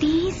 30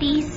30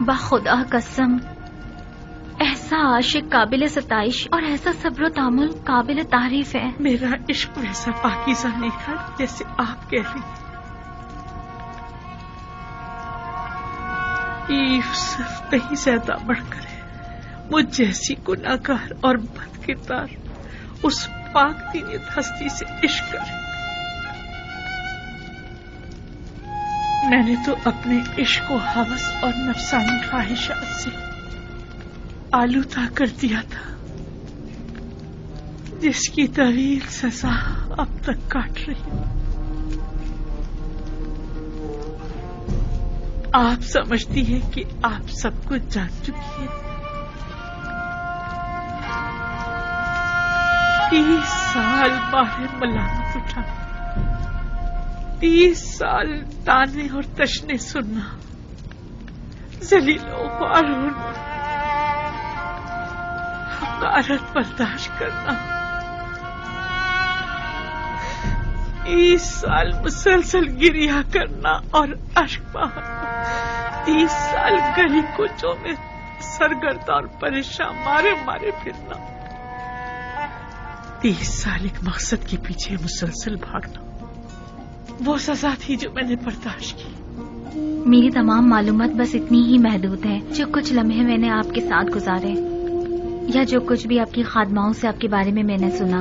بخدا قسم، ایسا عاشق قابل ستائش اور ایسا صبر و تحمل قابل تعریف ہے. میرا عشق ویسا پاکیزہ نہیں تھا جیسے آپ کہہ رہی ہیں. یوسف کہیں زیادہ بڑھ کر ہے. مجھ جیسی گناہگار اور بد کردار اس پاک دینیت ہستی سے عشق کرے. میں نے تو اپنے عشق و ہوس اور نفسانی خواہشات سے آلودہ کر دیا تھا، جس کی طویل سزا اب تک کاٹ رہی ہوں. آپ سمجھتی ہیں کہ آپ سب کچھ جان چکی ہیں. 30 سال باہر ملامت اٹھا، 30 سال تانے اور تشنے سننا، ذلیل و خوار ہونا، حقارت برداشت کرنا، 30 سال مسلسل گریہ کرنا اور اشک بہانا، 30 سال گلی کوچوں میں سرگرداں اور پریشان مارے مارے پھرنا، 30 سال ایک مقصد کے پیچھے مسلسل بھاگنا. وہ سزا تھی جو میں نے برداشت کی. میری تمام معلومات بس اتنی ہی محدود ہے. جو کچھ لمحے میں نے آپ کے ساتھ گزارے یا جو کچھ بھی آپ کی خادماؤں سے آپ کے بارے میں نے سنا،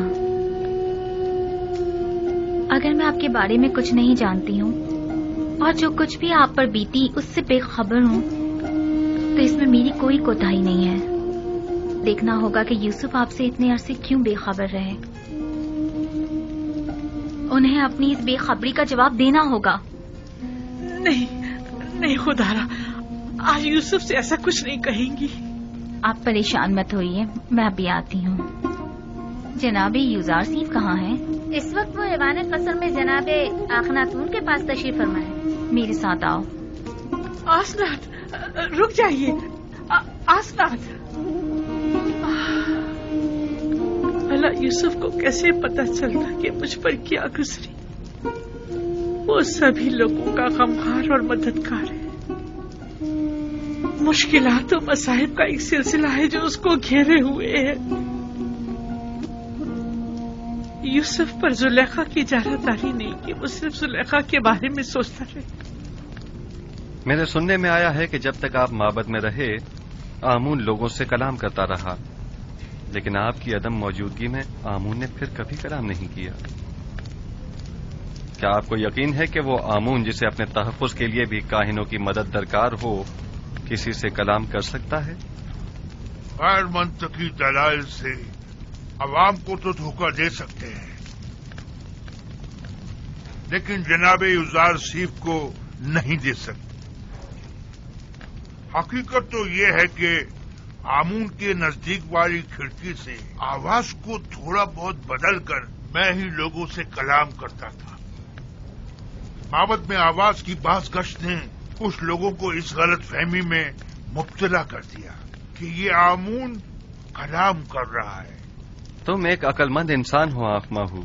اگر میں آپ کے بارے میں کچھ نہیں جانتی ہوں اور جو کچھ بھی آپ پر بیتی اس سے بے خبر ہوں تو اس میں میری کوئی کوتاہی نہیں ہے. دیکھنا ہوگا کہ یوسف آپ سے اتنے عرصے کیوں بے خبر رہے. انہیں اپنی اس بے خبری کا جواب دینا ہوگا. نہیں خدارا، آج یوسف سے ایسا کچھ نہیں کہیں گی. آپ پریشان مت ہوئیے، میں ابھی آتی ہوں. جناب یوزارسیف کہاں ہیں؟ اس وقت وہ ایوان قصر میں جناب آخناتون کے پاس تشریف فرما ہے. میرے ساتھ آؤ. آسنات، رک جائیے. آسنات، اللہ یوسف کو کیسے پتہ چلتا کہ مجھ پر کیا گزری. وہ سبھی لوگوں کا غمخوار اور مددگار ہے. مشکلات و مصائب کا ایک سلسلہ ہے جو اس کو گھیرے ہوئے ہے. یوسف پر زلیخا کی جارحداری نہیں کہ وہ صرف زلیخا کے بارے میں سوچتا رہے. میرے سننے میں آیا ہے کہ جب تک آپ معبد میں رہے آمون لوگوں سے کلام کرتا رہا، لیکن آپ کی عدم موجودگی میں آمون نے پھر کبھی کلام نہیں کیا. کیا آپ کو یقین ہے کہ وہ آمون جسے اپنے تحفظ کے لیے بھی کاہنوں کی مدد درکار ہو کسی سے کلام کر سکتا ہے؟ غیر منطقی دلائل سے عوام کو تو دھوکہ دے سکتے ہیں، لیکن جناب یوزارسیف کو نہیں دے سکتے. حقیقت تو یہ ہے کہ آمون کے نزدیک والی کھڑکی سے آواز کو تھوڑا بہت بدل کر میں ہی لوگوں سے کلام کرتا تھا. معبد میں آواز کی بعض گشت نے کچھ لوگوں کو اس غلط فہمی میں مبتلا کر دیا کہ یہ آمون کلام کر رہا ہے. تم ایک عقل مند انسان ہو آنکھ ماہو،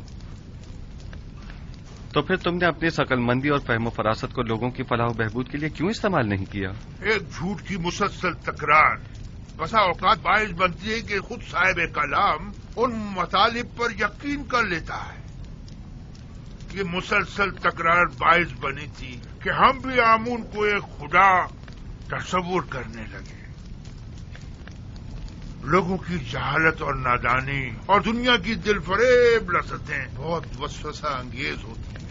تو پھر تم نے اپنی اس عقل مندی اور فہم و فراست کو لوگوں کی فلاح و بہبود کے لیے کیوں استعمال نہیں کیا؟ ایک جھوٹ کی مسلسل تکرار بسا اوقات باعث بنتی ہے کہ خود صاحب کلام ان مطالب پر یقین کر لیتا ہے. یہ مسلسل تکرار باعث بنی تھی کہ ہم بھی آمون کو ایک خدا تصور کرنے لگے. لوگوں کی جہالت اور نادانی اور دنیا کی دل فریب لذتیں بہت وسوسہ انگیز ہوتی ہیں.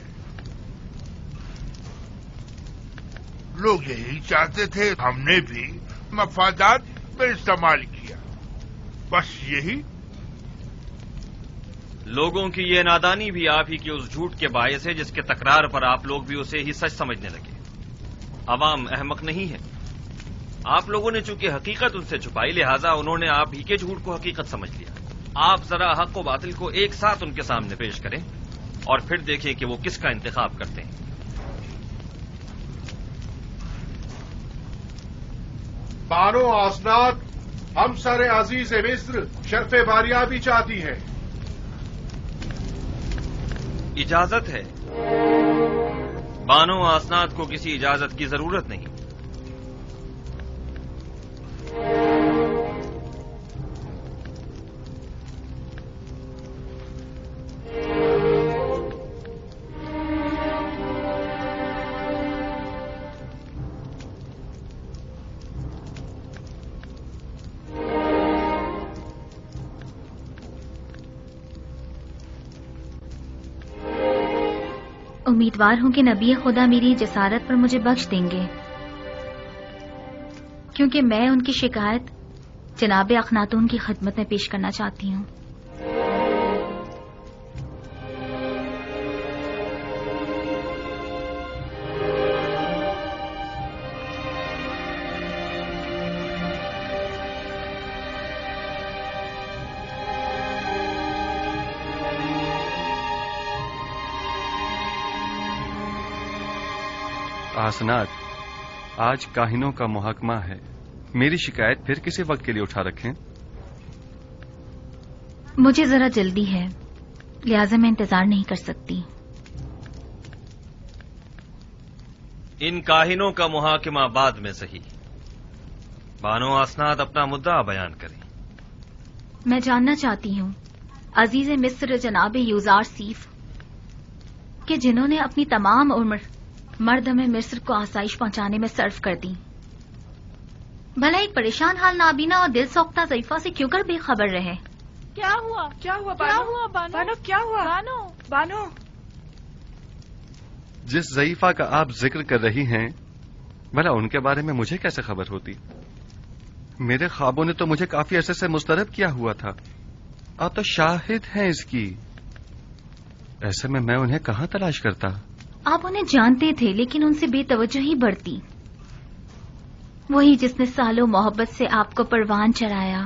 لوگ یہی چاہتے تھے، ہم نے بھی مفادات میں استعمال کیا، بس یہی. لوگوں کی یہ نادانی بھی آپ ہی کے اس جھوٹ کے باعث ہے جس کے تکرار پر آپ لوگ بھی اسے ہی سچ سمجھنے لگے. عوام احمق نہیں ہے. آپ لوگوں نے چونکہ حقیقت ان سے چھپائی، لہذا انہوں نے آپ ہی کے جھوٹ کو حقیقت سمجھ لیا. آپ ذرا حق و باطل کو ایک ساتھ ان کے سامنے پیش کریں اور پھر دیکھیں کہ وہ کس کا انتخاب کرتے ہیں. بانو آسنات، ہم سر عزیز مصر شرف باریابی چاہتی ہیں. اجازت ہے. بانو آسنات کو کسی اجازت کی ضرورت نہیں. امیدوار ہوں کہ نبی خدا میری جسارت پر مجھے بخش دیں گے، کیونکہ میں ان کی شکایت جناب اخناتون کی خدمت میں پیش کرنا چاہتی ہوں۔ آسنات، آج کاہنوں کا محاکمہ ہے، میری شکایت پھر کسی وقت کے لیے اٹھا رکھیں؟ مجھے ذرا جلدی ہے، لہذا میں انتظار نہیں کر سکتی۔ ان کاہنوں کا محاکمہ بعد میں صحیح، بانو آسنات اپنا مدعا بیان کریں۔ میں جاننا چاہتی ہوں عزیز مصر جناب یوزار سیف کہ جنہوں نے اپنی تمام عمر مردم مصر کو آسائش پہنچانے میں صرف کر دی، بھلا ایک پریشان حال نابینا اور دل سوختہ ضعیفہ سے کیوں کر بے خبر رہے؟ کیا ہوا بانو؟ کیا ہوا بانو؟ جس ضعیفہ کا آپ ذکر کر رہی ہیں، بھلا ان کے بارے میں مجھے کیسے خبر ہوتی؟ میرے خوابوں نے تو مجھے کافی عرصے سے مضطرب کیا ہوا تھا، آپ تو شاہد ہیں اس کی۔ ایسے میں انہیں کہاں تلاش کرتا؟ آپ انہیں جانتے تھے لیکن ان سے بے توجہی برتی، وہی جس نے سالوں محبت سے آپ کو پروان چڑھایا،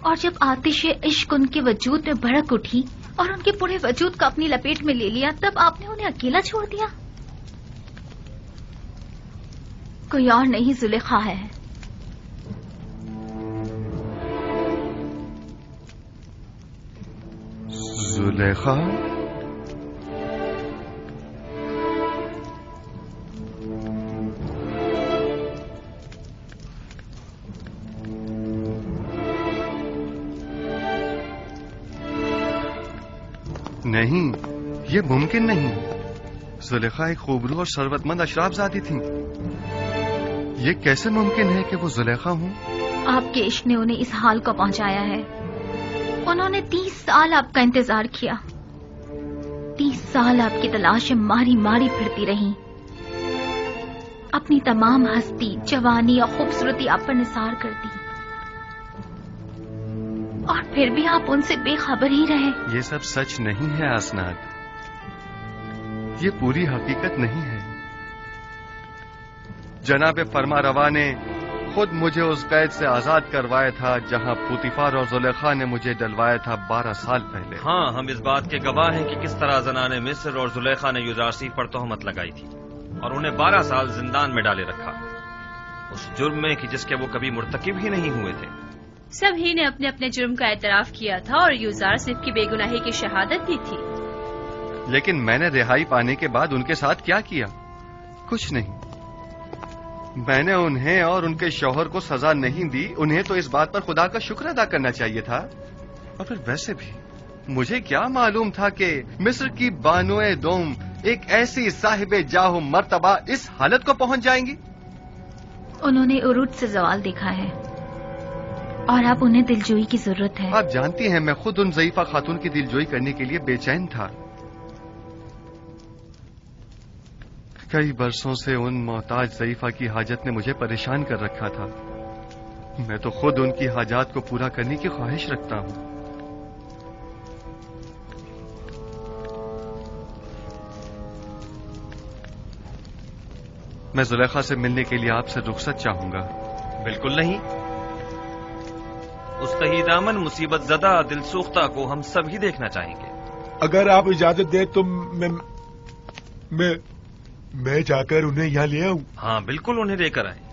اور جب آتش عشق ان کے وجود میں بھڑک اٹھی اور ان کے پورے وجود کو اپنی لپیٹ میں لے لیا، تب آپ نے انہیں اکیلا چھوڑ دیا۔ کوئی اور نہیں، زلیخا ہے۔ زلیخا؟ نہیں، یہ ممکن نہیں۔ زلیخا ایک خوبرو اور ثروت مند اشراف زادی تھیں، یہ کیسے ممکن ہے کہ وہ زلیخا ہوں؟ آپ کے عشق نے انہیں اس حال کو پہنچایا ہے۔ انہوں نے 30 سال آپ کا انتظار کیا، 30 سال آپ کی تلاش میں ماری ماری پھرتی رہی، اپنی تمام ہستی، جوانی اور خوبصورتی آپ پر نثار کر دی، اور پھر بھی آپ ان سے بے خبر ہی رہے۔ یہ سب سچ نہیں ہے آسنات، یہ پوری حقیقت نہیں ہے۔ جناب فرما روا نے خود مجھے اس قید سے آزاد کروایا تھا جہاں پوتیفار اور زلیخا نے مجھے ڈلوایا تھا 12 سال پہلے۔ ہاں، ہم اس بات کے گواہ ہیں کہ کس طرح زنان مصر اور زلیخا نے یوزارسیف پر تہمت لگائی تھی اور انہیں 12 سال زندان میں ڈالے رکھا، اس جرم میں کہ جس کے وہ کبھی مرتکب ہی نہیں ہوئے تھے۔ سبھی نے اپنے اپنے جرم کا اعتراف کیا تھا اور یوزارسیف کی بے گناہی کی شہادت دی تھی۔ لیکن میں نے رہائی پانے کے بعد ان کے ساتھ کیا کیا؟ کچھ نہیں۔ میں نے انہیں اور ان کے شوہر کو سزا نہیں دی، انہیں تو اس بات پر خدا کا شکر ادا کرنا چاہیے تھا۔ اور پھر ویسے بھی مجھے کیا معلوم تھا کہ مصر کی بانوئے دوم ایک ایسی صاحب جاہ و مرتبہ اس حالت کو پہنچ جائیں گی۔ انہوں نے عروج سے زوال دیکھا ہے اور اب انہیں دلجوئی کی ضرورت ہے۔ آپ جانتی ہیں میں خود ان ضعیفہ خاتون کی دلجوئی کرنے کے لیے بے چین تھا۔ کئی برسوں سے ان محتاج ضعیفہ کی حاجت نے مجھے پریشان کر رکھا تھا، میں تو خود ان کی حاجات کو پورا کرنے کی خواہش رکھتا ہوں۔ میں زلیخا سے ملنے کے لیے آپ سے رخصت چاہوں گا۔ بالکل نہیں، اس تہی دامن مصیبت زدہ دل سوختہ کو ہم سب ہی دیکھنا چاہیں گے۔ اگر آپ اجازت دیں تو میں جا کر انہیں یہاں لے آؤں؟ ہاں بالکل، انہیں لے کر آئیں۔